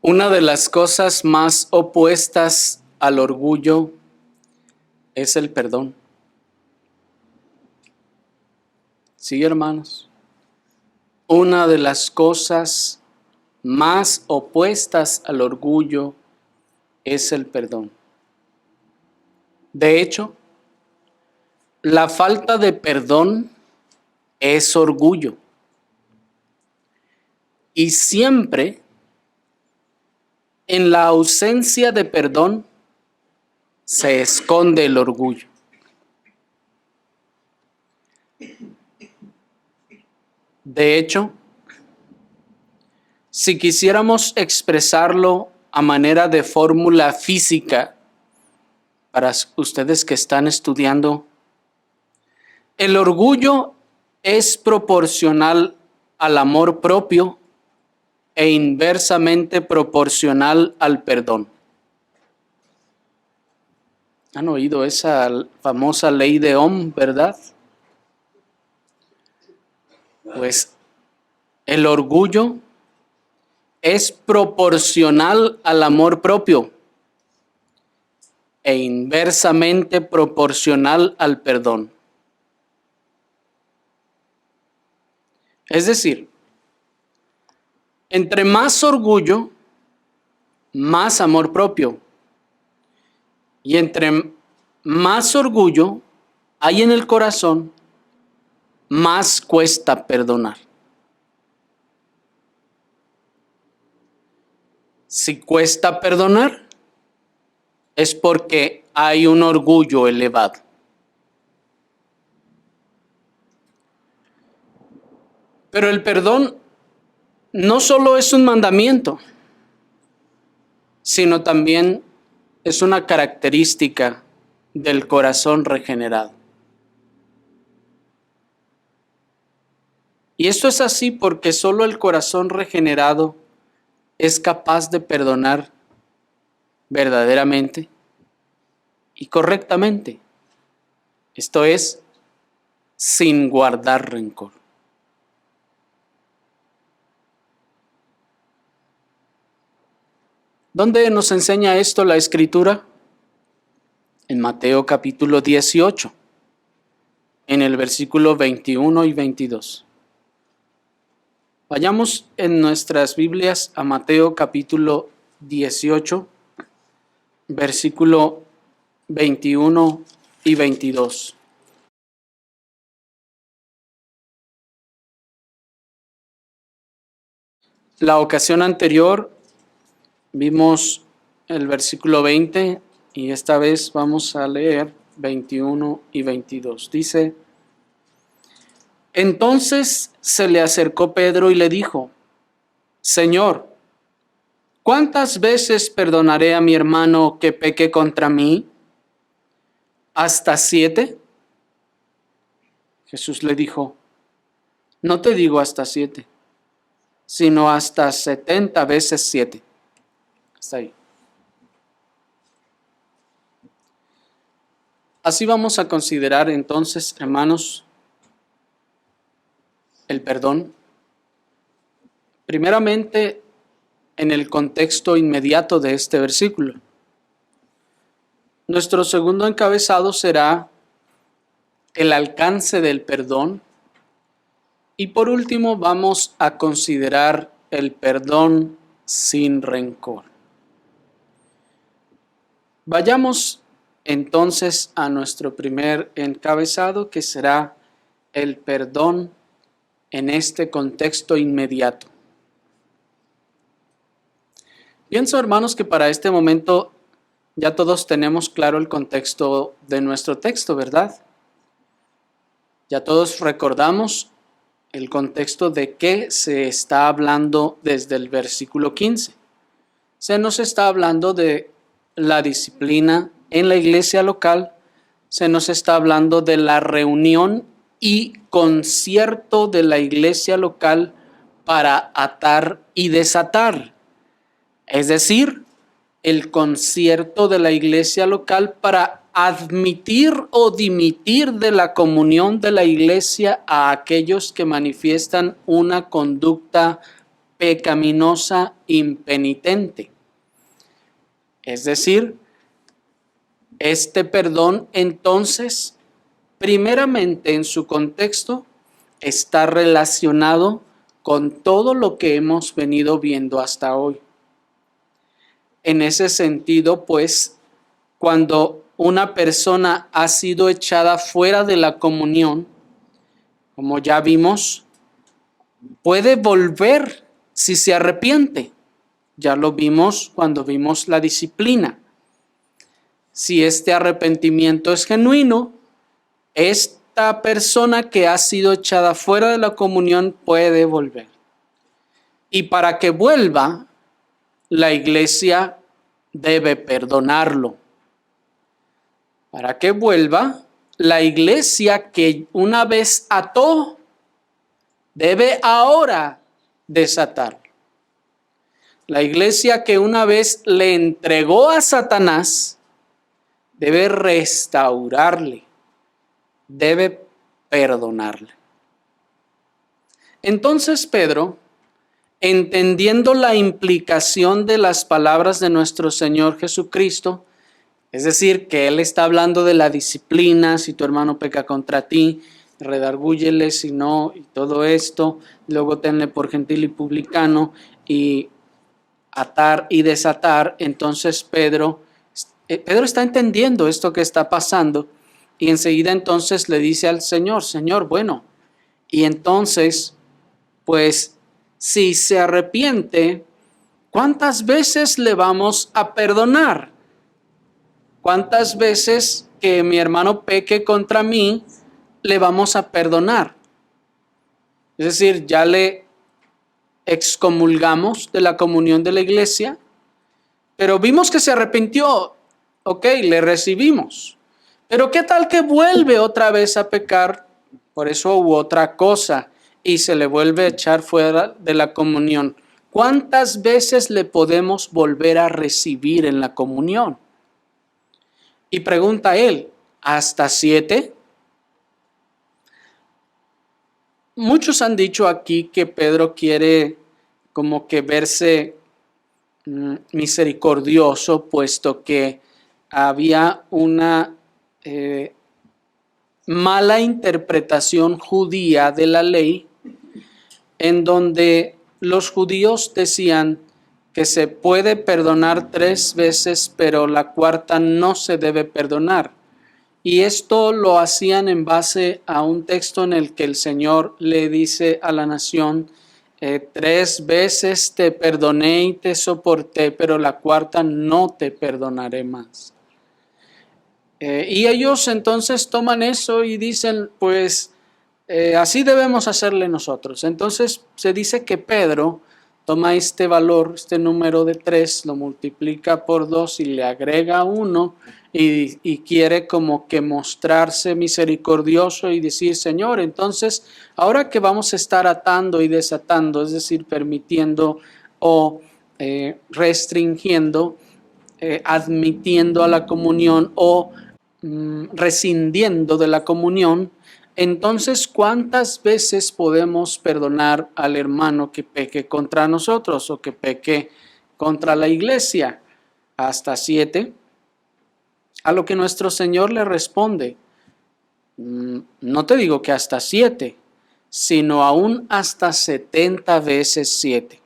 Una de las cosas más opuestas al orgullo es el perdón. Sí, hermanos. Una de las cosas más opuestas al orgullo es el perdón. De hecho, la falta de perdón es orgullo. Y siempre en la ausencia de perdón se esconde el orgullo. De hecho, si quisiéramos expresarlo a manera de fórmula física, para ustedes que están estudiando, el orgullo es proporcional al amor propio e inversamente proporcional al perdón. ¿Han oído esa famosa ley de Ohm, verdad? Pues el orgullo es proporcional al amor propio e inversamente proporcional al perdón. Es decir, entre más orgullo, más amor propio. Y entre más orgullo hay en el corazón, más cuesta perdonar. Si cuesta perdonar, es porque hay un orgullo elevado. Pero el perdón no solo es un mandamiento, sino también es una característica del corazón regenerado. Y esto es así porque solo el corazón regenerado es capaz de perdonar verdaderamente y correctamente. Esto es, sin guardar rencor. ¿Dónde nos enseña esto la Escritura? En Mateo capítulo 18, en el versículo 21 y 22. Vayamos en nuestras Biblias a Mateo capítulo 18, versículo 21 y 22. La ocasión anterior vimos el versículo 20 y esta vez vamos a leer 21 y 22. Dice: Entonces se le acercó Pedro y le dijo: Señor, ¿cuántas veces perdonaré a mi hermano que peque contra mí? ¿Hasta 7? Jesús le dijo: No te digo hasta 7, sino hasta 70 veces 7. Hasta ahí. Así vamos a considerar entonces, hermanos, el perdón. Primeramente, en el contexto inmediato de este versículo. Nuestro segundo encabezado será el alcance del perdón. Y por último, vamos a considerar el perdón sin rencor. Vayamos entonces a nuestro primer encabezado, que será el perdón en este contexto inmediato. Pienso, hermanos, que para este momento ya todos tenemos claro el contexto de nuestro texto, ¿verdad? Ya todos recordamos el contexto de qué se está hablando desde el versículo 15. Se nos está hablando de la disciplina en la iglesia local, se nos está hablando de la reunión y concierto de la iglesia local para atar y desatar. Es decir, el concierto de la iglesia local para admitir o dimitir de la comunión de la iglesia a aquellos que manifiestan una conducta pecaminosa impenitente. Es decir, este perdón entonces, primeramente en su contexto, está relacionado con todo lo que hemos venido viendo hasta hoy. En ese sentido, pues, cuando una persona ha sido echada fuera de la comunión, como ya vimos, puede volver si se arrepiente. Ya lo vimos cuando vimos la disciplina. Si este arrepentimiento es genuino, esta persona que ha sido echada fuera de la comunión puede volver. Y para que vuelva, la iglesia debe perdonarlo. Para que vuelva, la iglesia que una vez ató, debe ahora desatar. La iglesia que una vez le entregó a Satanás, debe restaurarle, debe perdonarle. Entonces Pedro, entendiendo la implicación de las palabras de nuestro Señor Jesucristo, es decir, que Él está hablando de la disciplina, si tu hermano peca contra ti, redargúyele, si no, y todo esto, luego tenle por gentil y publicano, y atar y desatar. Entonces Pedro está entendiendo esto que está pasando, y enseguida entonces le dice al Señor, Señor, bueno, y entonces, pues, si se arrepiente, ¿cuántas veces le vamos a perdonar? ¿Cuántas veces que mi hermano peque contra mí, le vamos a perdonar? Es decir, ya le excomulgamos de la comunión de la iglesia, pero vimos que se arrepintió, ok, le recibimos. Pero ¿qué tal que vuelve otra vez a pecar por eso u otra cosa y se le vuelve a echar fuera de la comunión? ¿Cuántas veces le podemos volver a recibir en la comunión? Y pregunta él, ¿hasta 7? Muchos han dicho aquí que Pedro quiere como que verse misericordioso, puesto que había una mala interpretación judía de la ley, en donde los judíos decían que se puede perdonar 3 veces, pero la cuarta no se debe perdonar. Y esto lo hacían en base a un texto en el que el Señor le dice a la nación, 3 veces te perdoné y te soporté, pero la cuarta no te perdonaré más. Y ellos entonces toman eso y dicen, pues así debemos hacerle nosotros. Entonces se dice que Pedro toma este valor, este número de 3, lo multiplica por 2 y le agrega 1 y quiere como que mostrarse misericordioso y decir, Señor, entonces ahora que vamos a estar atando y desatando, es decir, permitiendo o restringiendo, admitiendo a la comunión o rescindiendo de la comunión, entonces ¿cuántas veces podemos perdonar al hermano que peque contra nosotros o que peque contra la iglesia? ¿Hasta 7? A lo que nuestro Señor le responde, no te digo que hasta 7, sino aún hasta 70 veces 7.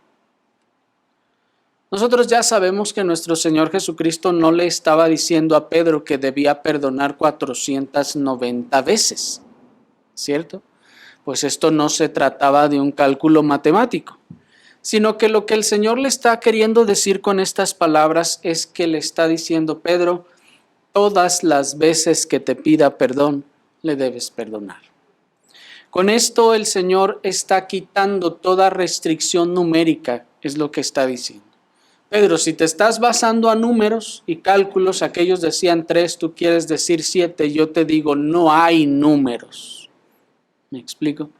Nosotros ya sabemos que nuestro Señor Jesucristo no le estaba diciendo a Pedro que debía perdonar 490 veces, ¿cierto? Pues esto no se trataba de un cálculo matemático, sino que lo que el Señor le está queriendo decir con estas palabras es que le está diciendo, Pedro, todas las veces que te pida perdón, le debes perdonar. Con esto el Señor está quitando toda restricción numérica, es lo que está diciendo. Pedro, si te estás basando a números y cálculos, aquellos decían 3, tú quieres decir 7, yo te digo, no hay números. ¿Me explico?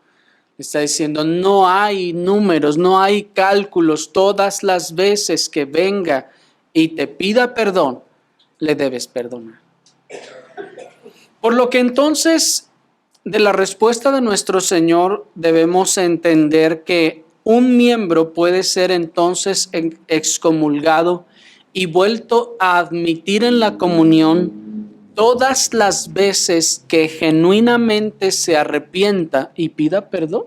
Está diciendo, no hay números, no hay cálculos. Todas las veces que venga y te pida perdón, le debes perdonar. Por lo que entonces, de la respuesta de nuestro Señor, debemos entender que un miembro puede ser entonces excomulgado y vuelto a admitir en la comunión todas las veces que genuinamente se arrepienta y pida perdón.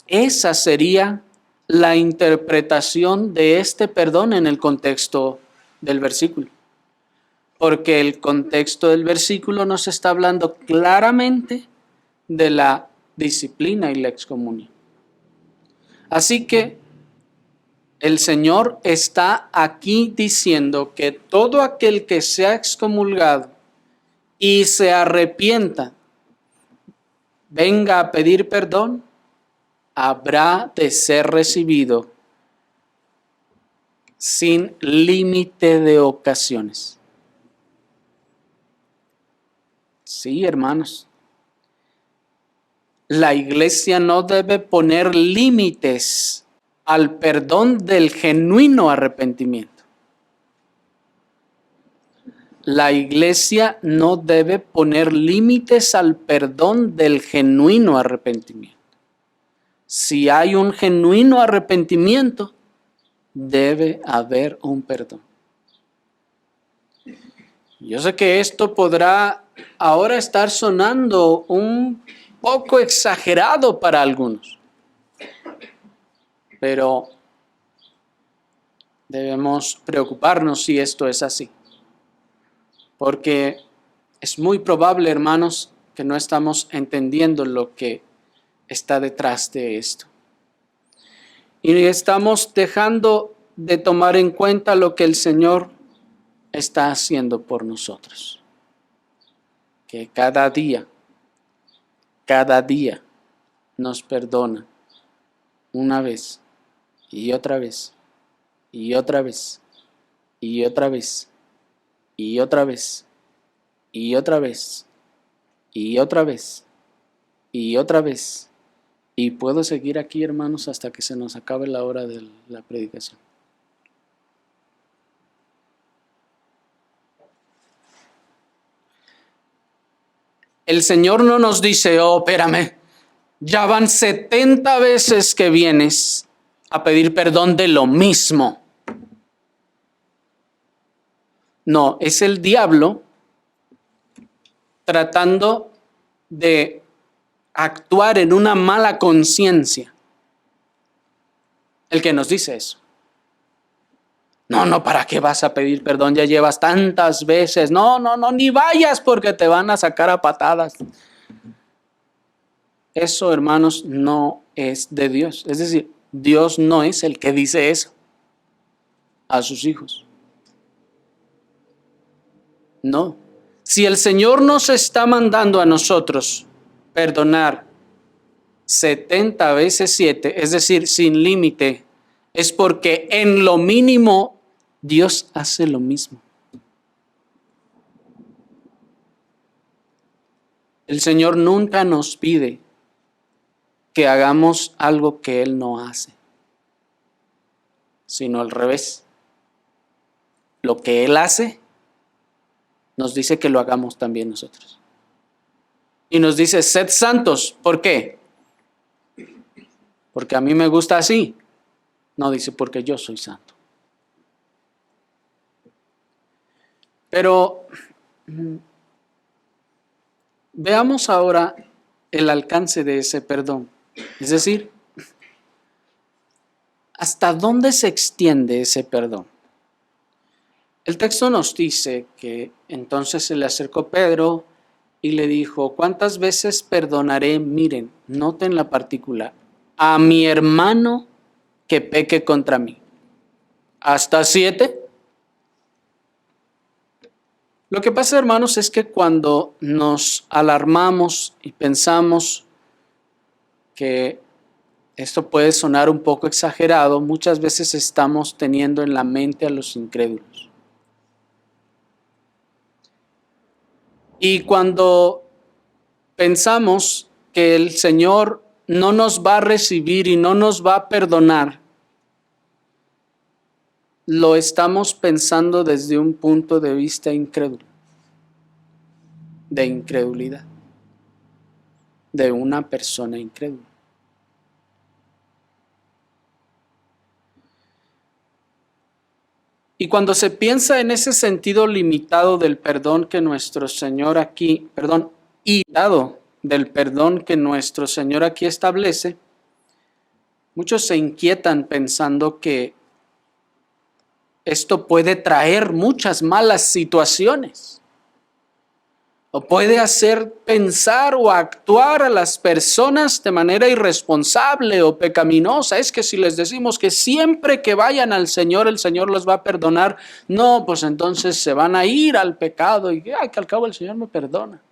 Esa sería la interpretación de este perdón en el contexto del versículo. Porque el contexto del versículo nos está hablando claramente de la disciplina y la excomunión. Así que el Señor está aquí diciendo que todo aquel que sea excomulgado y se arrepienta, venga a pedir perdón, habrá de ser recibido sin límite de ocasiones. Sí, hermanos. La iglesia no debe poner límites al perdón del genuino arrepentimiento. La iglesia no debe poner límites al perdón del genuino arrepentimiento. Si hay un genuino arrepentimiento, debe haber un perdón. Yo sé que esto podrá ahora estar sonando un poco exagerado para algunos, pero debemos preocuparnos si esto es así, porque es muy probable, hermanos, que no estamos entendiendo lo que está detrás de esto. Y estamos dejando de tomar en cuenta lo que el Señor está haciendo por nosotros. Que cada día nos perdona una vez y otra vez y otra vez y otra vez y otra vez y otra vez y otra vez y otra vez. Y puedo seguir aquí, hermanos, hasta que se nos acabe la hora de la predicación. El Señor no nos dice, oh, espérame, ya van 70 veces que vienes a pedir perdón de lo mismo. No, es el diablo tratando de actuar en una mala conciencia el que nos dice eso. No, ¿para qué vas a pedir perdón? Ya llevas tantas veces. No, ni vayas porque te van a sacar a patadas. Eso, hermanos, no es de Dios. Es decir, Dios no es el que dice eso a sus hijos. No. Si el Señor nos está mandando a nosotros perdonar 70 veces 7, es decir, sin límite, es porque en lo mínimo Dios hace lo mismo. El Señor nunca nos pide que hagamos algo que Él no hace, sino al revés. Lo que Él hace, nos dice que lo hagamos también nosotros. Y nos dice, sed santos. ¿Por qué? Porque a mí me gusta así. No, dice, porque yo soy santo. Pero veamos ahora el alcance de ese perdón. Es decir, ¿hasta dónde se extiende ese perdón? El texto nos dice que entonces se le acercó Pedro y le dijo, ¿cuántas veces perdonaré? Miren, noten la particular, a mi hermano que peque contra mí. ¿Hasta 7? Lo que pasa, hermanos, es que cuando nos alarmamos y pensamos que esto puede sonar un poco exagerado, muchas veces estamos teniendo en la mente a los incrédulos. Y cuando pensamos que el Señor no nos va a recibir y no nos va a perdonar, lo estamos pensando desde un punto de vista incrédulo, de incredulidad. de una persona incrédula. Y cuando se piensa en ese sentido limitado del perdón que nuestro Señor aquí, ilimitado del perdón que nuestro Señor aquí establece, muchos se inquietan pensando que esto puede traer muchas malas situaciones. O puede hacer pensar o actuar a las personas de manera irresponsable o pecaminosa. Es que si les decimos que siempre que vayan al Señor, el Señor los va a perdonar, no, pues entonces se van a ir al pecado y que al cabo el Señor me perdona.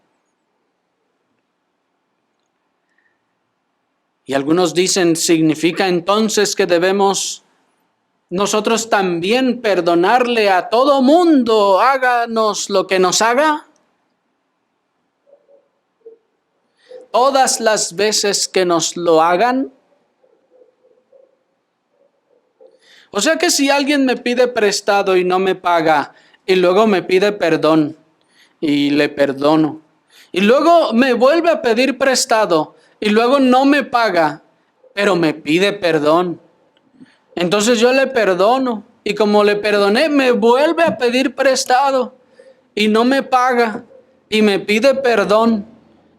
Y algunos dicen, significa entonces que debemos nosotros también perdonarle a todo mundo, háganos lo que nos haga. Todas las veces que nos lo hagan. O sea que si alguien me pide prestado y no me paga, y luego me pide perdón y le perdono, y luego me vuelve a pedir prestado y luego no me paga, pero me pide perdón, entonces yo le perdono y como le perdoné me vuelve a pedir prestado y no me paga y me pide perdón.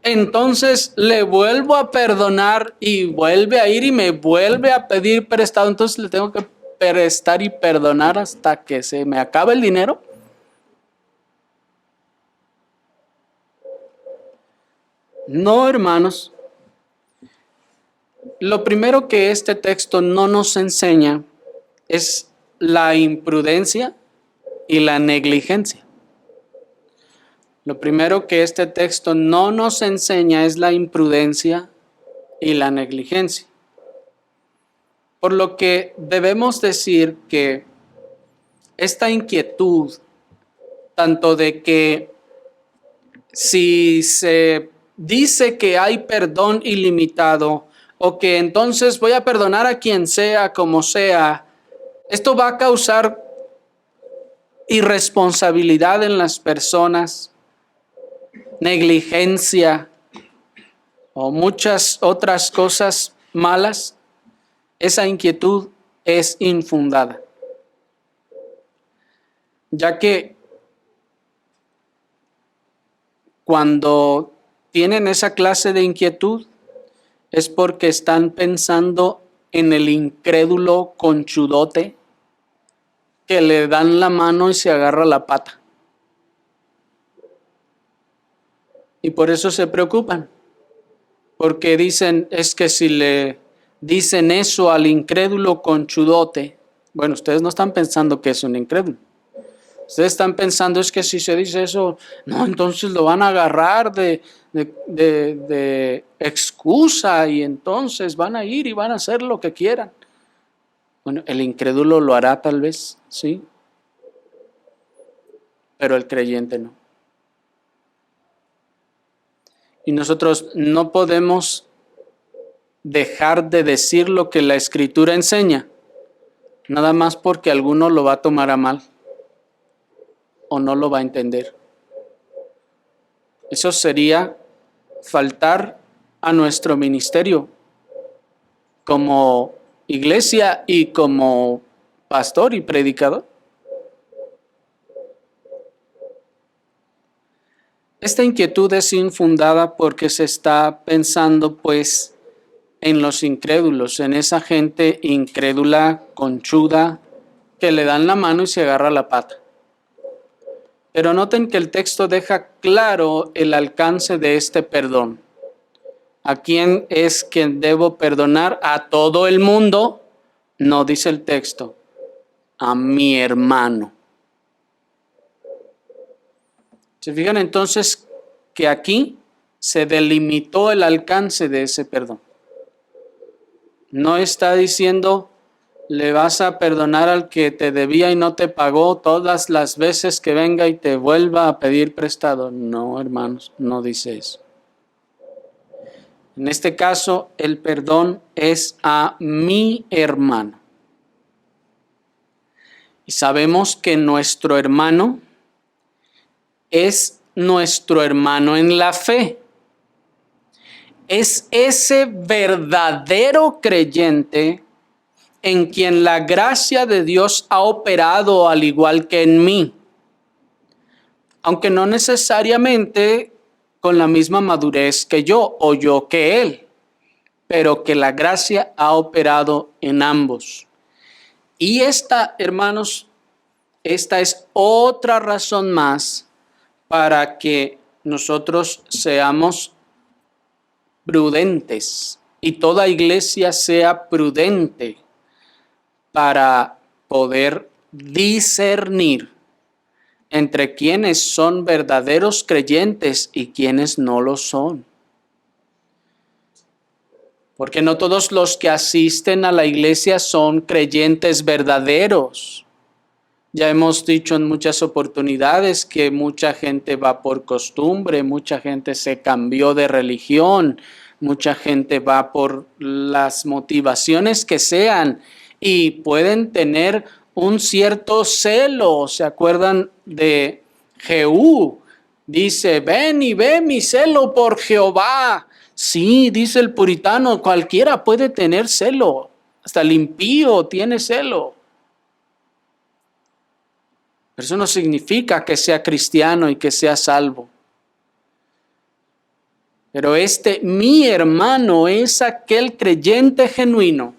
Entonces le vuelvo a perdonar y vuelve a ir y me vuelve a pedir prestado. Entonces le tengo que prestar y perdonar hasta que se me acabe el dinero. No, hermanos. Lo primero que este texto no nos enseña es la imprudencia y la negligencia. Lo primero que este texto no nos enseña es la imprudencia y la negligencia. Por lo que debemos decir que esta inquietud, tanto de que si se dice que hay perdón ilimitado o que entonces voy a perdonar a quien sea como sea, esto va a causar irresponsabilidad en las personas, negligencia o muchas otras cosas malas. Esa inquietud es infundada, ya que cuando tienen esa clase de inquietud es porque están pensando en el incrédulo conchudote que le dan la mano y se agarra la pata. Y por eso se preocupan, porque dicen, es que si le dicen eso al incrédulo conchudote, bueno, ustedes no están pensando que es un incrédulo. Ustedes están pensando es que si se dice eso, no, entonces lo van a agarrar de excusa y entonces van a ir y van a hacer lo que quieran. Bueno, el incrédulo lo hará tal vez, sí, pero el creyente no. Y nosotros no podemos dejar de decir lo que la Escritura enseña, nada más porque alguno lo va a tomar a mal o no lo va a entender. Eso sería faltar a nuestro ministerio como iglesia y como pastor y predicador. Esta inquietud es infundada porque se está pensando pues en los incrédulos, en esa gente incrédula, conchuda, que le dan la mano y se agarra la pata. Pero noten que el texto deja claro el alcance de este perdón. ¿A quién es quien debo perdonar? A todo el mundo. No dice el texto, a mi hermano. ¿Se fijan entonces que aquí se delimitó el alcance de ese perdón? No está diciendo, le vas a perdonar al que te debía y no te pagó todas las veces que venga y te vuelva a pedir prestado. No, hermanos, no dice eso. En este caso, el perdón es a mi hermano. Y sabemos que nuestro hermano es nuestro hermano en la fe. es ese verdadero creyente en quien la gracia de Dios ha operado al igual que en mí, aunque no necesariamente con la misma madurez que yo o yo que él, pero que la gracia ha operado en ambos. Y esta, hermanos, esta es otra razón más para que nosotros seamos prudentes y toda iglesia sea prudente para poder discernir entre quienes son verdaderos creyentes y quienes no lo son. Porque no todos los que asisten a la iglesia son creyentes verdaderos. Ya hemos dicho en muchas oportunidades que mucha gente va por costumbre, mucha gente se cambió de religión, mucha gente va por las motivaciones que sean y pueden tener un cierto celo. ¿Se acuerdan de Jehú? Dice, ven y ve mi celo por Jehová. Sí, dice el puritano, cualquiera puede tener celo, hasta el impío tiene celo. Pero eso no significa que sea cristiano y que sea salvo. Pero mi hermano es aquel creyente genuino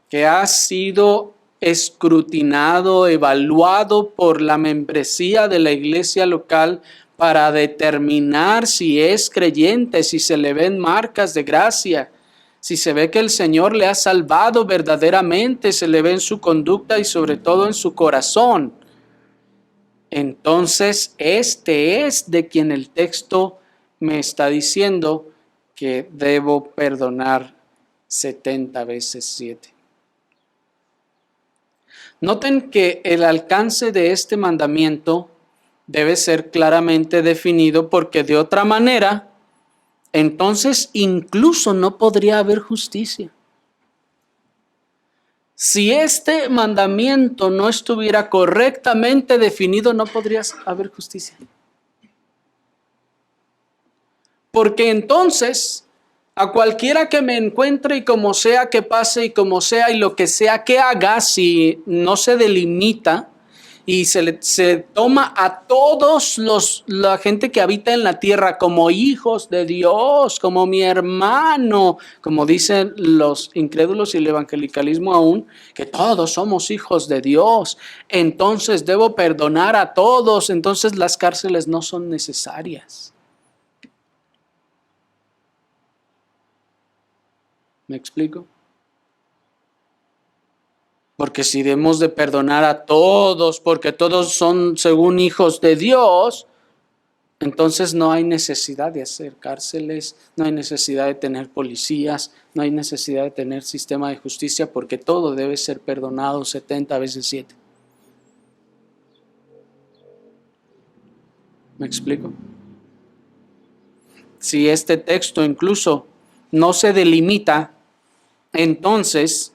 que ha sido escrutinado, evaluado por la membresía de la iglesia local para determinar si es creyente, si se le ven marcas de gracia, si se ve que el Señor le ha salvado verdaderamente, se le ve en su conducta y sobre todo en su corazón. Entonces, este es de quien el texto me está diciendo que debo perdonar 70 veces 7. Noten que el alcance de este mandamiento debe ser claramente definido porque de otra manera, entonces incluso no podría haber justicia. Si este mandamiento no estuviera correctamente definido, no podría haber justicia. Porque entonces, a cualquiera que me encuentre y como sea que pase y como sea y lo que sea que haga, si no se delimita y se toma a todos la gente que habita en la tierra como hijos de Dios, como mi hermano, como dicen los incrédulos y el evangelicalismo aún, que todos somos hijos de Dios, entonces debo perdonar a todos, entonces las cárceles no son necesarias. ¿Me explico? Porque si debemos de perdonar a todos, porque todos son según hijos de Dios, entonces no hay necesidad de hacer cárceles, no hay necesidad de tener policías, no hay necesidad de tener sistema de justicia, porque todo debe ser perdonado 70 veces 7. ¿Me explico? Si este texto incluso no se delimita, entonces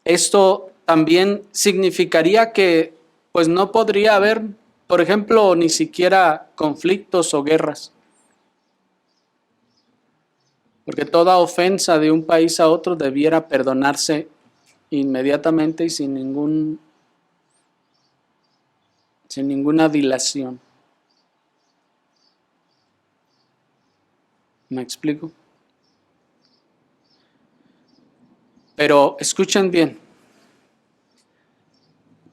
esto también significaría que pues no podría haber, por ejemplo, ni siquiera conflictos o guerras. Porque toda ofensa de un país a otro debiera perdonarse inmediatamente y sin ninguna dilación. ¿Me explico? Pero escuchen bien.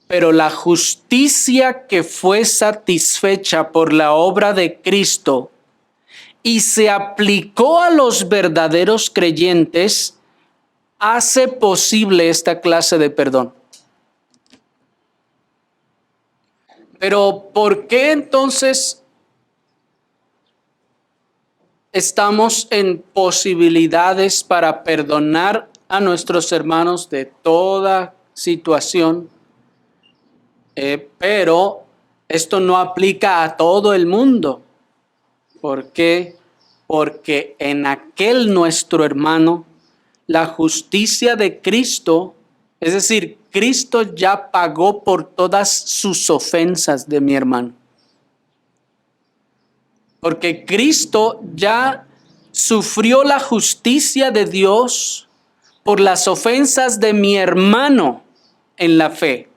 Pero la justicia que fue satisfecha por la obra de Cristo y se aplicó a los verdaderos creyentes, hace posible esta clase de perdón. Pero ¿por qué entonces estamos en posibilidades para perdonar a nuestros hermanos de toda situación? Pero esto no aplica a todo el mundo. ¿Por qué? Porque en aquel nuestro hermano, la justicia de Cristo, es decir, Cristo ya pagó por todas sus ofensas de mi hermano. Porque Cristo ya sufrió la justicia de Dios por las ofensas de mi hermano en la fe,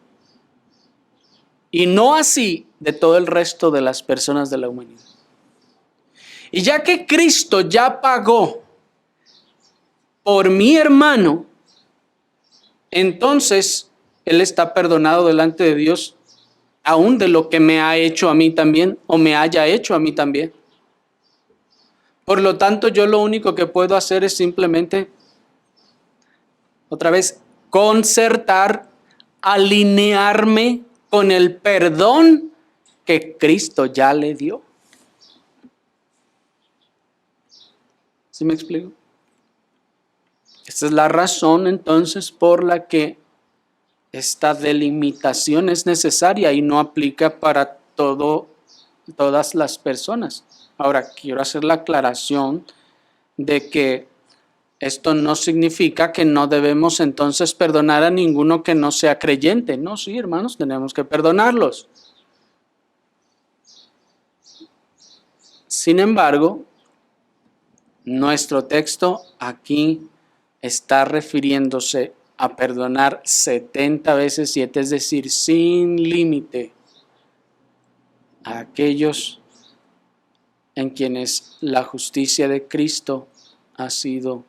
y no así de todo el resto de las personas de la humanidad. Y ya que Cristo ya pagó por mi hermano, entonces Él está perdonado delante de Dios, aún de lo que me ha hecho a mí también, o me haya hecho a mí también. Por lo tanto, yo lo único que puedo hacer es simplemente, otra vez, concertar, alinearme con el perdón que Cristo ya le dio. ¿Sí me explico? Esta es la razón entonces por la que esta delimitación es necesaria y no aplica para todas las personas. Ahora, quiero hacer la aclaración de que esto no significa que no debemos entonces perdonar a ninguno que no sea creyente. No, sí, hermanos, tenemos que perdonarlos. Sin embargo, nuestro texto aquí está refiriéndose a perdonar 70 veces 7, es decir, sin límite, a aquellos en quienes la justicia de Cristo ha sido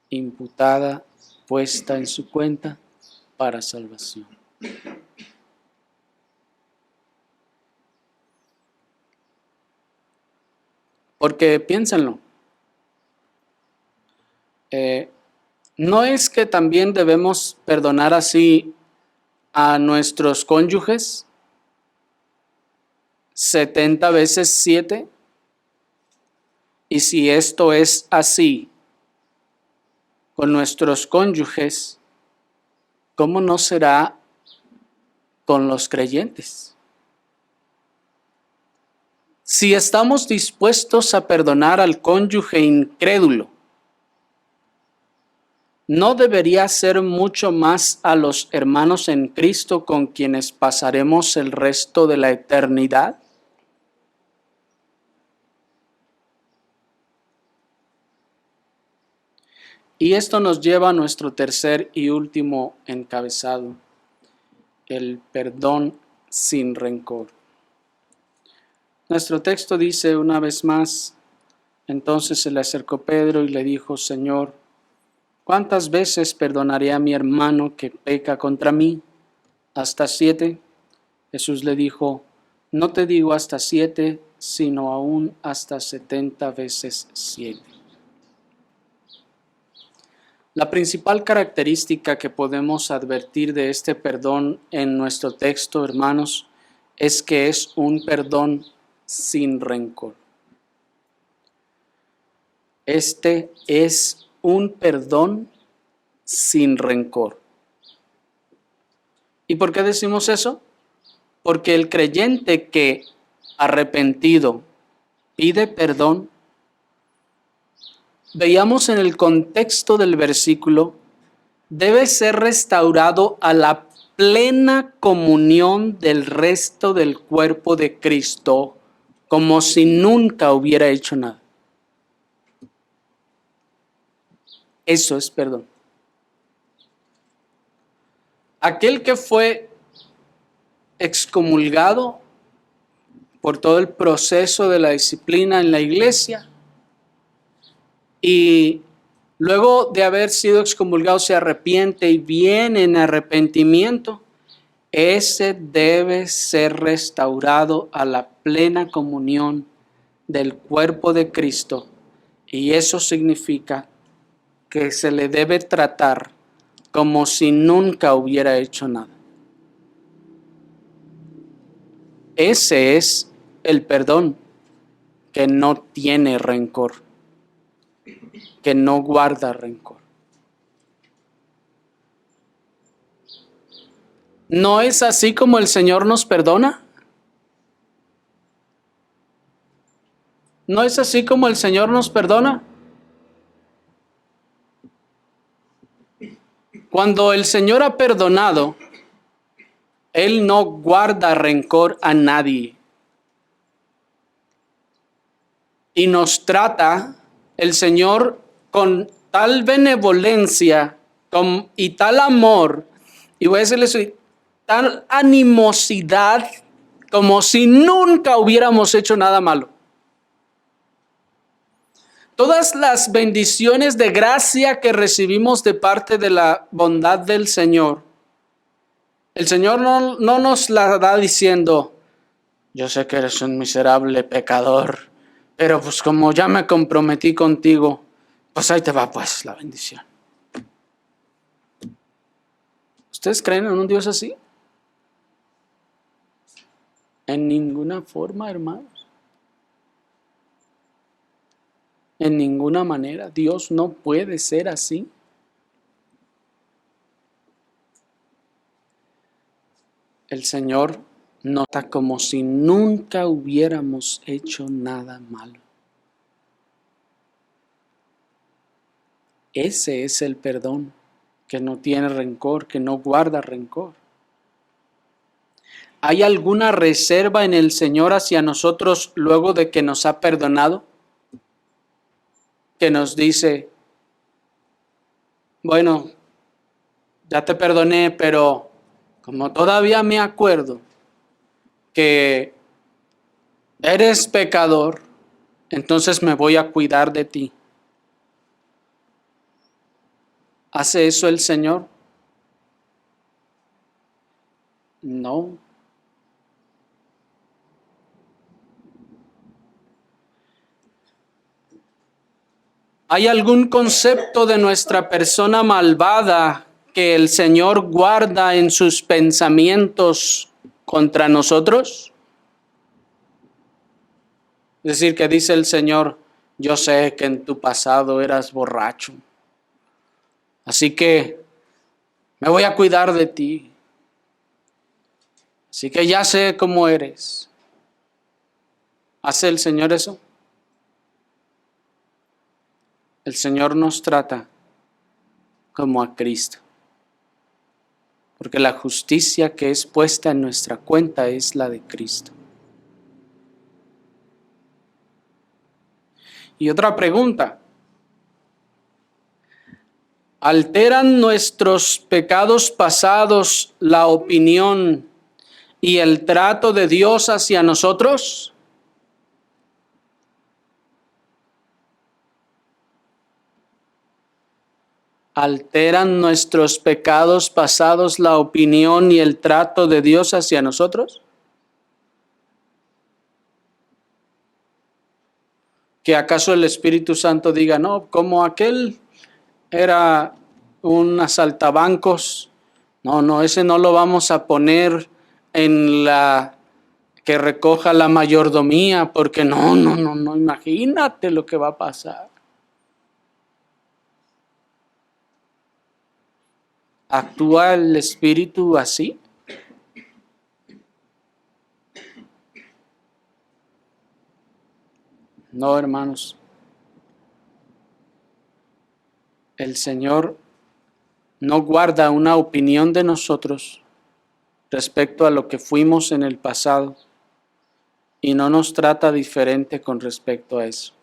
imputada, puesta en su cuenta para salvación. Porque piénsenlo, ¿no es que también debemos perdonar así a nuestros cónyuges 70 veces 7? Y si esto es así con nuestros cónyuges, ¿cómo no será con los creyentes? Si estamos dispuestos a perdonar al cónyuge incrédulo, ¿no debería ser mucho más a los hermanos en Cristo con quienes pasaremos el resto de la eternidad? Y esto nos lleva a nuestro tercer y último encabezado, el perdón sin rencor. Nuestro texto dice una vez más, entonces se le acercó Pedro y le dijo, Señor, ¿cuántas veces perdonaré a mi hermano que peca contra mí? ¿Hasta 7? Jesús le dijo, no te digo hasta 7, sino aún hasta 70 veces 7. La principal característica que podemos advertir de este perdón en nuestro texto, hermanos, es que es un perdón sin rencor. Este es un perdón sin rencor. ¿Y por qué decimos eso? Porque el creyente que arrepentido pide perdón, veíamos en el contexto del versículo, debe ser restaurado a la plena comunión del resto del cuerpo de Cristo, como si nunca hubiera hecho nada. Eso es perdón. Aquel que fue excomulgado por todo el proceso de la disciplina en la iglesia y luego de haber sido excomulgado se arrepiente y viene en arrepentimiento, ese debe ser restaurado a la plena comunión del cuerpo de Cristo, y eso significa que se le debe tratar como si nunca hubiera hecho nada. Ese es el perdón que no tiene rencor, que no guarda rencor. ¿No es así como el Señor nos perdona? ¿No es así como el Señor nos perdona? Cuando el Señor ha perdonado, Él no guarda rencor a nadie. Y nos trata el Señor con tal benevolencia y tal amor, y voy a decirles tal animosidad, como si nunca hubiéramos hecho nada malo. Todas las bendiciones de gracia que recibimos de parte de la bondad del Señor, el Señor no nos la da diciendo, yo sé que eres un miserable pecador, pero pues como ya me comprometí contigo, pues ahí te va pues la bendición. ¿Ustedes creen en un Dios así? En ninguna forma, hermanos. En ninguna manera. Dios no puede ser así. El Señor nota como si nunca hubiéramos hecho nada malo. Ese es el perdón, que no tiene rencor, que no guarda rencor. ¿Hay alguna reserva en el Señor hacia nosotros luego de que nos ha perdonado? Que nos dice, bueno, ya te perdoné, pero como todavía me acuerdo que eres pecador, entonces me voy a cuidar de ti. ¿Hace eso el Señor? No. ¿Hay algún concepto de nuestra persona malvada que el Señor guarda en sus pensamientos contra nosotros? Es decir, que dice el Señor, yo sé que en tu pasado eras borracho, así que me voy a cuidar de ti. Así que ya sé cómo eres. ¿Hace el Señor eso? El Señor nos trata como a Cristo, porque la justicia que es puesta en nuestra cuenta es la de Cristo. Y otra pregunta, ¿alteran nuestros pecados pasados la opinión y el trato de Dios hacia nosotros? ¿Alteran nuestros pecados pasados la opinión y el trato de Dios hacia nosotros? ¿Que acaso el Espíritu Santo diga, no, como aquel era un asaltabancos, no, ese no lo vamos a poner en la que recoja la mayordomía, porque no, imagínate lo que va a pasar. ¿Actúa el Espíritu así? No, hermanos. El Señor no guarda una opinión de nosotros respecto a lo que fuimos en el pasado y no nos trata diferente con respecto a eso.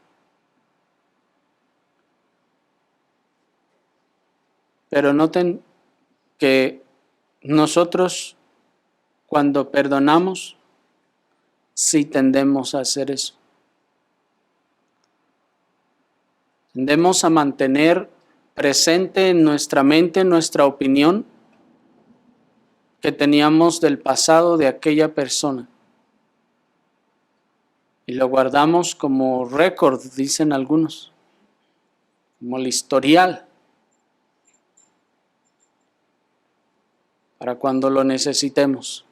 Pero noten que nosotros, cuando perdonamos, sí tendemos a hacer eso. Tendemos a mantener presente en nuestra mente nuestra opinión que teníamos del pasado de aquella persona. Y lo guardamos como récord, dicen algunos, como el historial, para cuando lo necesitemos.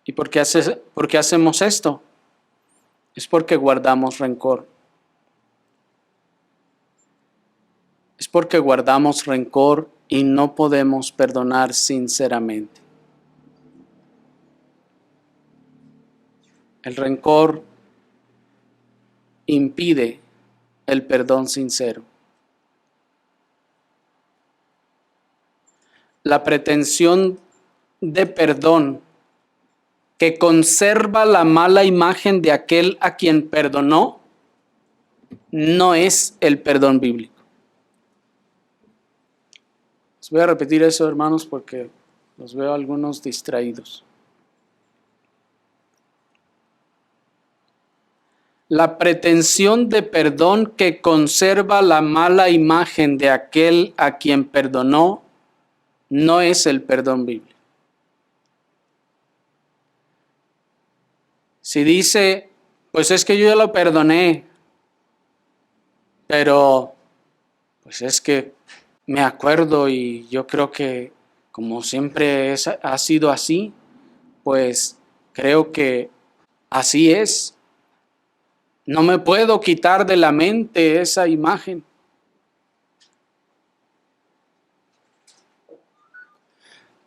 ¿Y por qué hacemos esto? Es porque guardamos rencor. Es porque guardamos rencor y no podemos perdonar sinceramente. El rencor impide el perdón sincero. La pretensión de perdón que conserva la mala imagen de aquel a quien perdonó, no es el perdón bíblico. Les voy a repetir eso, hermanos, porque los veo algunos distraídos. La pretensión de perdón que conserva la mala imagen de aquel a quien perdonó no es el perdón bíblico. Si dice, pues es que yo ya lo perdoné, pero pues es que me acuerdo y yo creo que como siempre ha sido así, pues creo que así es. No me puedo quitar de la mente esa imagen.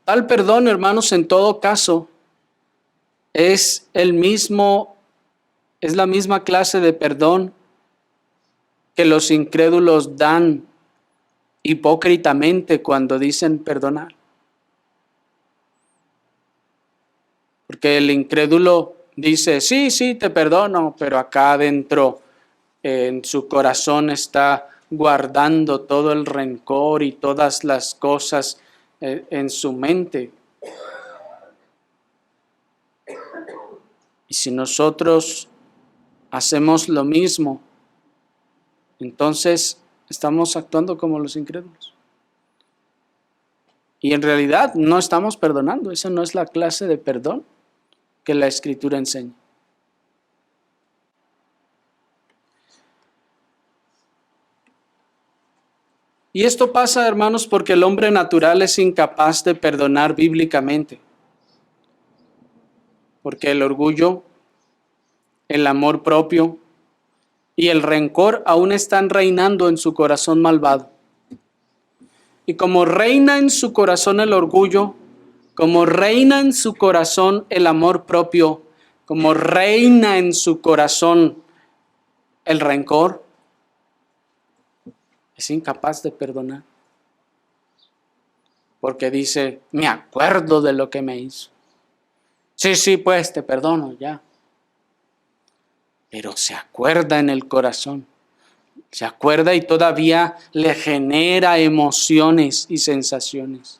Tal perdón, hermanos, en todo caso, es la misma clase de perdón que los incrédulos dan hipócritamente cuando dicen perdonar. Porque el incrédulo dice, sí, te perdono, pero acá adentro en su corazón está guardando todo el rencor y todas las cosas en su mente. Y si nosotros hacemos lo mismo, entonces estamos actuando como los incrédulos. Y en realidad no estamos perdonando, esa no es la clase de perdón que la Escritura enseña. Y esto pasa, hermanos, porque el hombre natural es incapaz de perdonar bíblicamente. Porque el orgullo, el amor propio y el rencor aún están reinando en su corazón malvado. Y como reina en su corazón el orgullo, como reina en su corazón el amor propio, como reina en su corazón el rencor, es incapaz de perdonar. Porque dice, me acuerdo de lo que me hizo. Sí, pues te perdono ya. Pero se acuerda en el corazón. Se acuerda y todavía le genera emociones y sensaciones.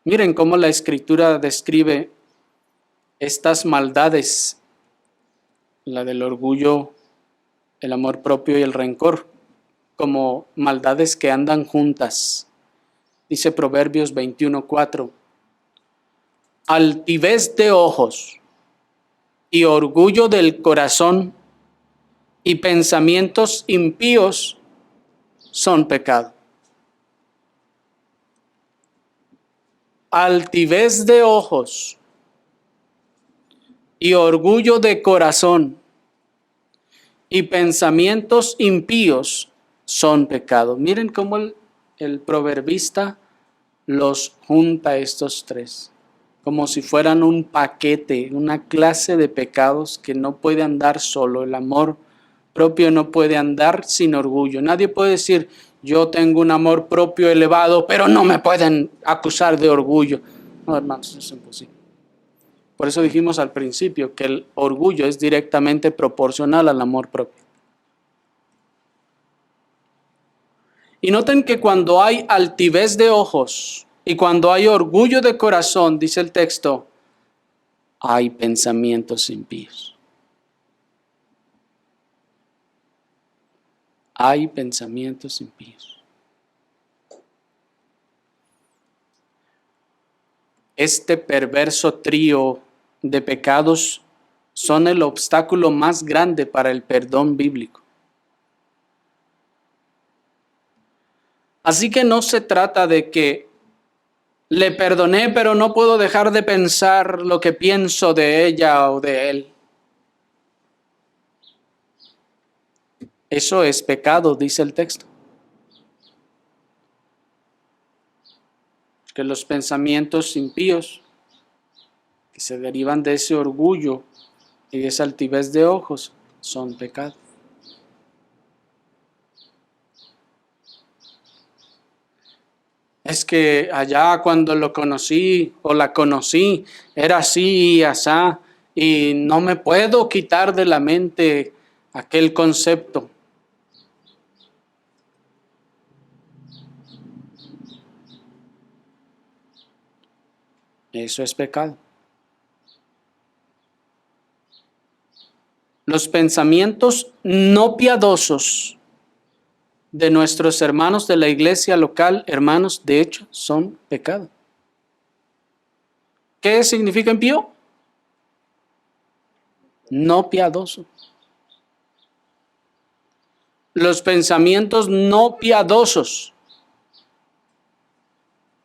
Miren cómo la Escritura describe estas maldades, la del orgullo, el amor propio y el rencor, como maldades que andan juntas. Dice Proverbios 21:4, altivez de ojos y orgullo del corazón y pensamientos impíos son pecado. Altivez de ojos y orgullo de corazón y pensamientos impíos son pecado. Miren cómo el proverbista los junta estos tres, como si fueran un paquete, una clase de pecados que no puede andar solo. El amor propio no puede andar sin orgullo. Nadie puede decir, yo tengo un amor propio elevado, pero no me pueden acusar de orgullo. No, hermanos, eso es imposible. Por eso dijimos al principio que el orgullo es directamente proporcional al amor propio. Y noten que cuando hay altivez de ojos y cuando hay orgullo de corazón, dice el texto, hay pensamientos impíos. Hay pensamientos impíos. Este perverso trío de pecados son el obstáculo más grande para el perdón bíblico. Así que no se trata de que le perdoné, pero no puedo dejar de pensar lo que pienso de ella o de él. Eso es pecado, dice el texto. Que los pensamientos impíos que se derivan de ese orgullo y de esa altivez de ojos son pecado. Es que allá cuando lo conocí o la conocí era así y asá, y no me puedo quitar de la mente aquel concepto. Eso es pecado. Los pensamientos no piadosos de nuestros hermanos de la iglesia local, hermanos, de hecho, son pecado. ¿Qué significa impío? No piadoso. Los pensamientos no piadosos,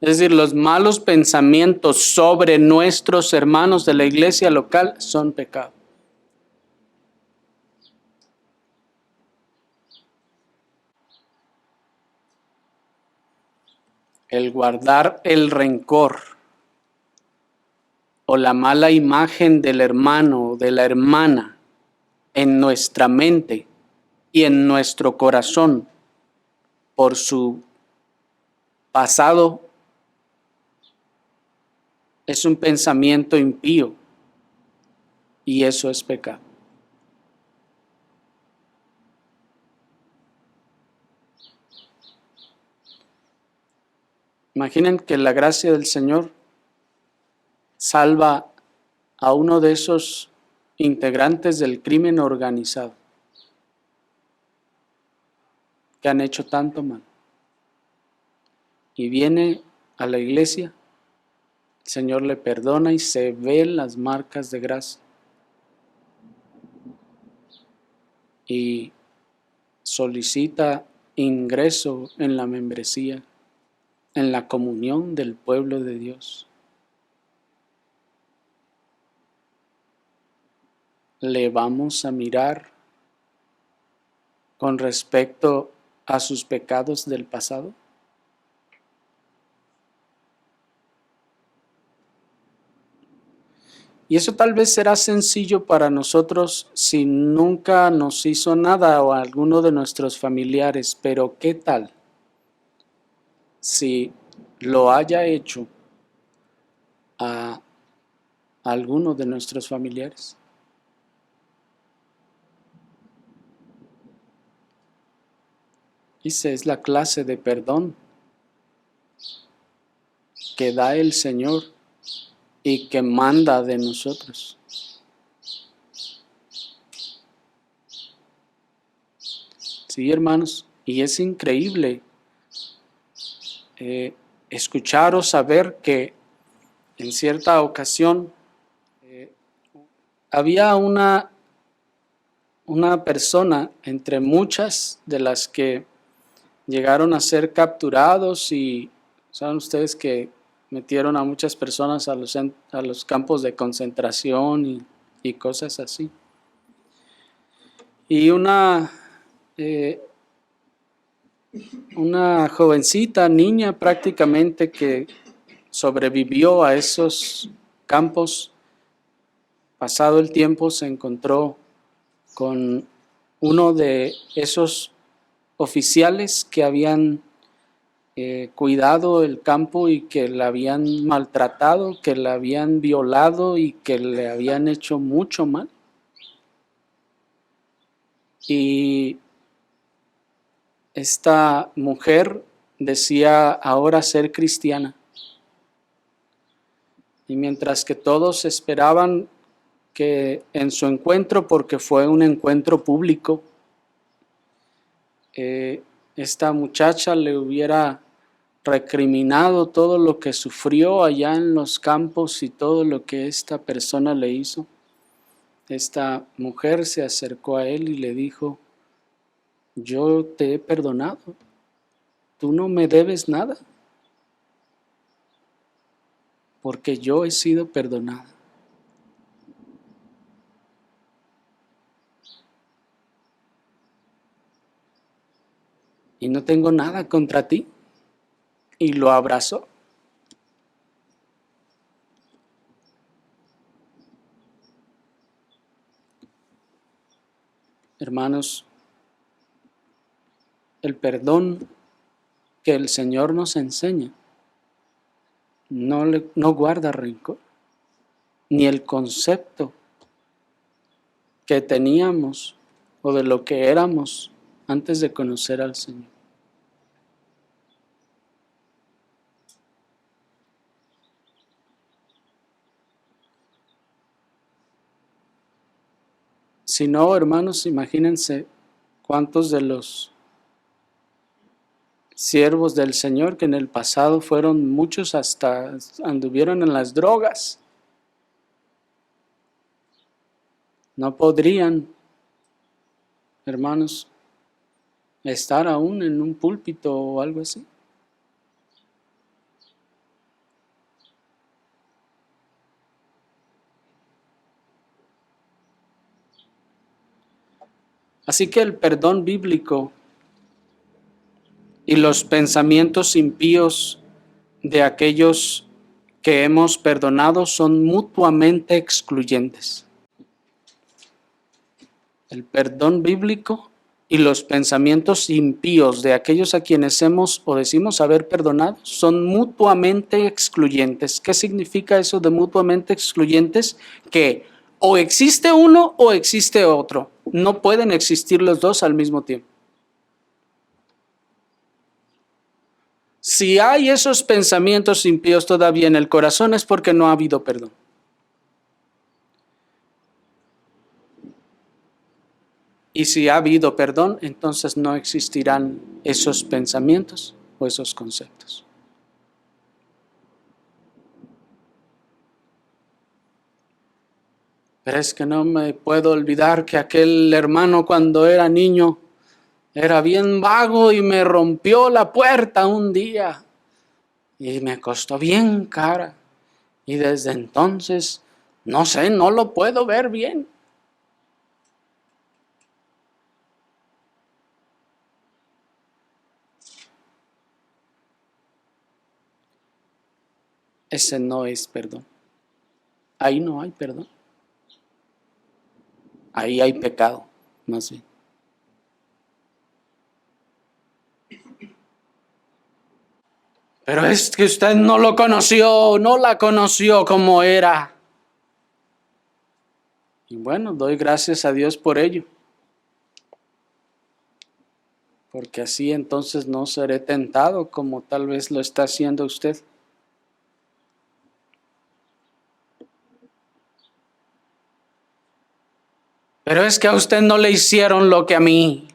es decir, los malos pensamientos sobre nuestros hermanos de la iglesia local son pecado. El guardar el rencor o la mala imagen del hermano o de la hermana en nuestra mente y en nuestro corazón por su pasado es un pensamiento impío y eso es pecado. Imaginen que la gracia del Señor salva a uno de esos integrantes del crimen organizado que han hecho tanto mal. Y viene a la iglesia, el Señor le perdona y se ven las marcas de gracia. Y solicita ingreso en la membresía, en la comunión del pueblo de Dios. Le vamos a mirar con respecto a sus pecados del pasado. Y eso tal vez será sencillo para nosotros si nunca nos hizo nada o a alguno de nuestros familiares, pero ¿qué tal si lo haya hecho a alguno de nuestros familiares? Esa es la clase de perdón que da el Señor y que manda de nosotros. Sí, hermanos, y es increíble escuchar o saber que en cierta ocasión había una persona entre muchas de las que llegaron a ser capturados y saben ustedes que metieron a muchas personas a los campos de concentración y cosas así. Y una jovencita, niña prácticamente, que sobrevivió a esos campos, pasado el tiempo se encontró con uno de esos oficiales que habían cuidado el campo y que la habían maltratado, que la habían violado y que le habían hecho mucho mal. Y esta mujer decía ahora ser cristiana. Y mientras que todos esperaban que en su encuentro, porque fue un encuentro público, esta muchacha le hubiera recriminado todo lo que sufrió allá en los campos y todo lo que esta persona le hizo, esta mujer se acercó a él y le dijo: yo te he perdonado, tú no me debes nada, porque yo he sido perdonada. Y no tengo nada contra ti. Y lo abrazó. Hermanos, el perdón que el Señor nos enseña no guarda rencor, ni el concepto que teníamos o de lo que éramos antes de conocer al Señor. Si no, hermanos, imagínense cuántos de los siervos del Señor que en el pasado fueron muchos, hasta anduvieron en las drogas, no podrían, hermanos, estar aún en un púlpito o algo así. Así que el perdón bíblico y los pensamientos impíos de aquellos que hemos perdonado son mutuamente excluyentes. El perdón bíblico y los pensamientos impíos de aquellos a quienes hemos o decimos haber perdonado son mutuamente excluyentes. ¿Qué significa eso de mutuamente excluyentes? Que o existe uno o existe otro. No pueden existir los dos al mismo tiempo. Si hay esos pensamientos impíos todavía en el corazón es porque no ha habido perdón. Y si ha habido perdón, entonces no existirán esos pensamientos o esos conceptos. Pero es que no me puedo olvidar que aquel hermano cuando era niño era bien vago y me rompió la puerta un día y me costó bien cara. Y desde entonces, no sé, no lo puedo ver bien. Ese no es perdón. Ahí no hay perdón. Ahí hay pecado, más bien. Pero es que usted no lo conoció, no la conoció como era. Y bueno, doy gracias a Dios por ello. Porque así entonces no seré tentado como tal vez lo está haciendo usted. Pero es que a usted no le hicieron lo que a mí.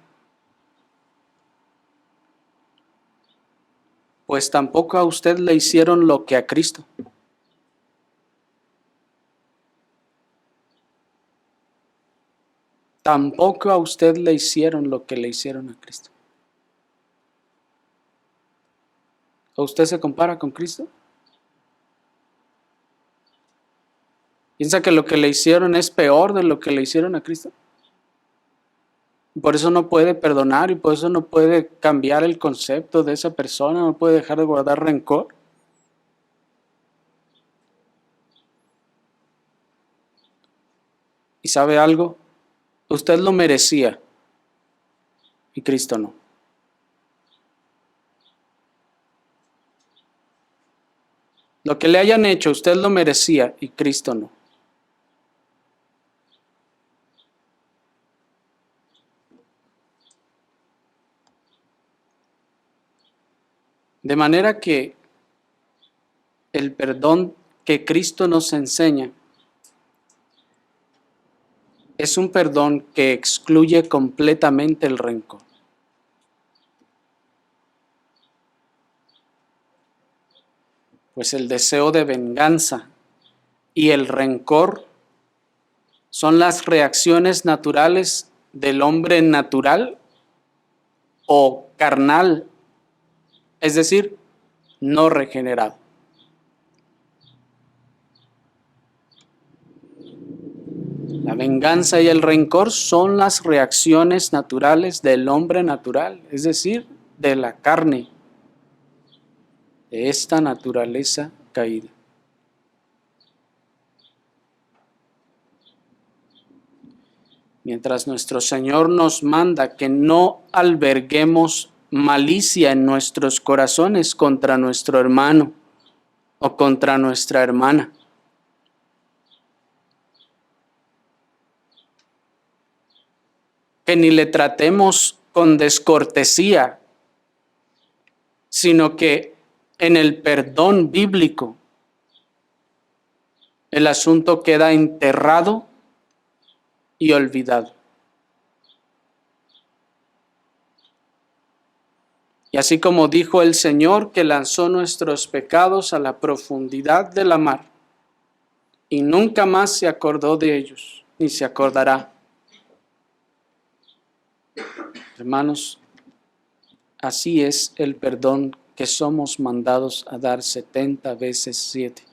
Pues tampoco a usted le hicieron lo que a Cristo. Tampoco a usted le hicieron lo que le hicieron a Cristo. ¿O usted se compara con Cristo? ¿Piensa que lo que le hicieron es peor de lo que le hicieron a Cristo? Por eso no puede perdonar y por eso no puede cambiar el concepto de esa persona, no puede dejar de guardar rencor. ¿Y sabe algo? Usted lo merecía y Cristo no. Lo que le hayan hecho, usted lo merecía y Cristo no. De manera que el perdón que Cristo nos enseña es un perdón que excluye completamente el rencor. Pues el deseo de venganza y el rencor son las reacciones naturales del hombre natural o carnal, es decir, no regenerado. La venganza y el rencor son las reacciones naturales del hombre natural, es decir, de la carne, de esta naturaleza caída. Mientras nuestro Señor nos manda que no alberguemos malicia en nuestros corazones contra nuestro hermano, o contra nuestra hermana. Que ni le tratemos con descortesía, sino que en el perdón bíblico el asunto queda enterrado y olvidado. Y así como dijo el Señor que lanzó nuestros pecados a la profundidad de la mar y nunca más se acordó de ellos, ni se acordará. Hermanos, así es el perdón que somos mandados a dar 70 veces 7.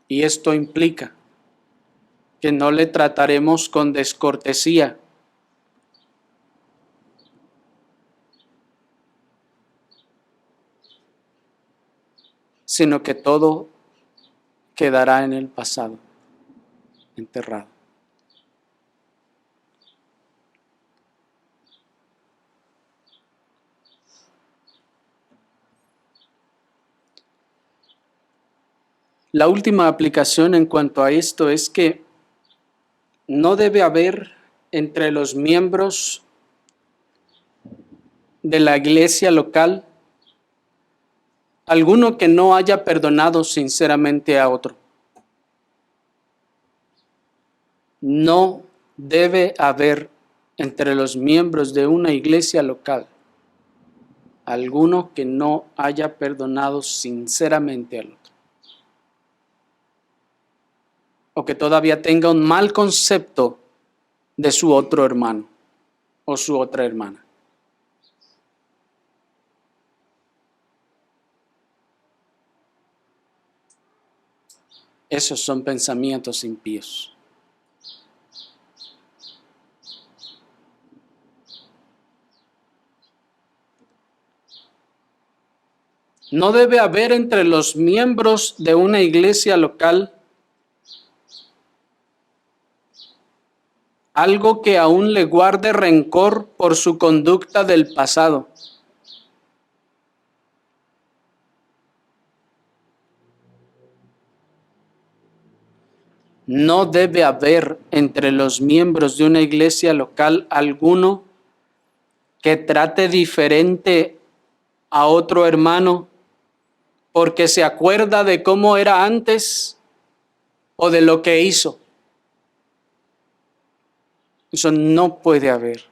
Y esto implica que no le trataremos con descortesía, sino que todo quedará en el pasado, enterrado. La última aplicación en cuanto a esto es que no debe haber entre los miembros de la iglesia local alguno que no haya perdonado sinceramente a otro. No debe haber entre los miembros de una iglesia local alguno que no haya perdonado sinceramente al otro, o que todavía tenga un mal concepto de su otro hermano o su otra hermana. Esos son pensamientos impíos. No debe haber entre los miembros de una iglesia local algo que aún le guarde rencor por su conducta del pasado. No debe haber entre los miembros de una iglesia local alguno que trate diferente a otro hermano porque se acuerda de cómo era antes o de lo que hizo. Eso no puede haber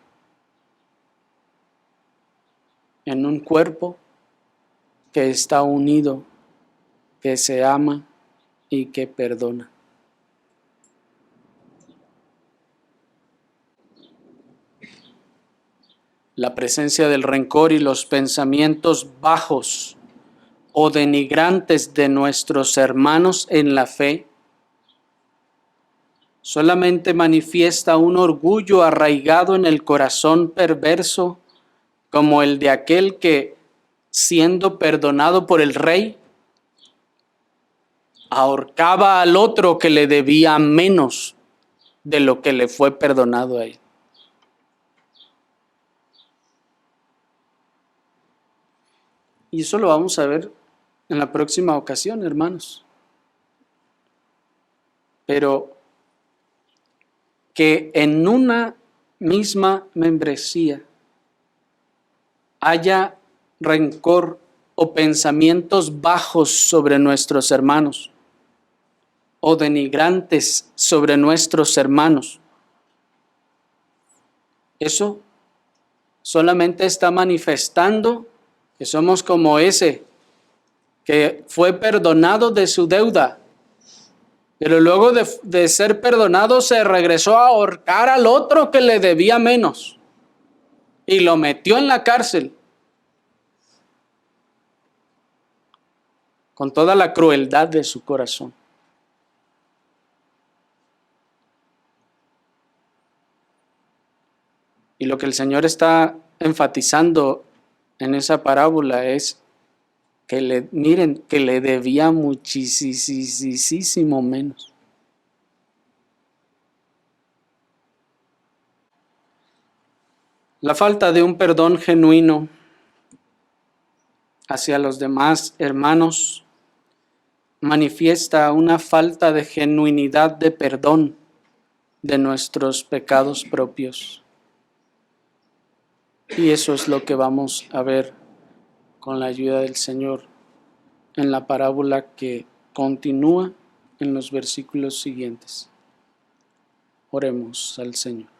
en un cuerpo que está unido, que se ama y que perdona. La presencia del rencor y los pensamientos bajos o denigrantes de nuestros hermanos en la fe solamente manifiesta un orgullo arraigado en el corazón perverso, como el de aquel que, siendo perdonado por el rey, ahorcaba al otro que le debía menos de lo que le fue perdonado a él. Y eso lo vamos a ver en la próxima ocasión, hermanos. Pero que en una misma membresía haya rencor o pensamientos bajos sobre nuestros hermanos o denigrantes sobre nuestros hermanos, eso solamente está manifestando que somos como ese que fue perdonado de su deuda, pero luego de ser perdonado se regresó a ahorcar al otro que le debía menos y lo metió en la cárcel con toda la crueldad de su corazón. Y lo que el Señor está enfatizando en esa parábola es que miren, que le debía muchísimo menos. La falta de un perdón genuino hacia los demás hermanos manifiesta una falta de genuinidad de perdón de nuestros pecados propios. Y eso es lo que vamos a ver con la ayuda del Señor en la parábola que continúa en los versículos siguientes. Oremos al Señor.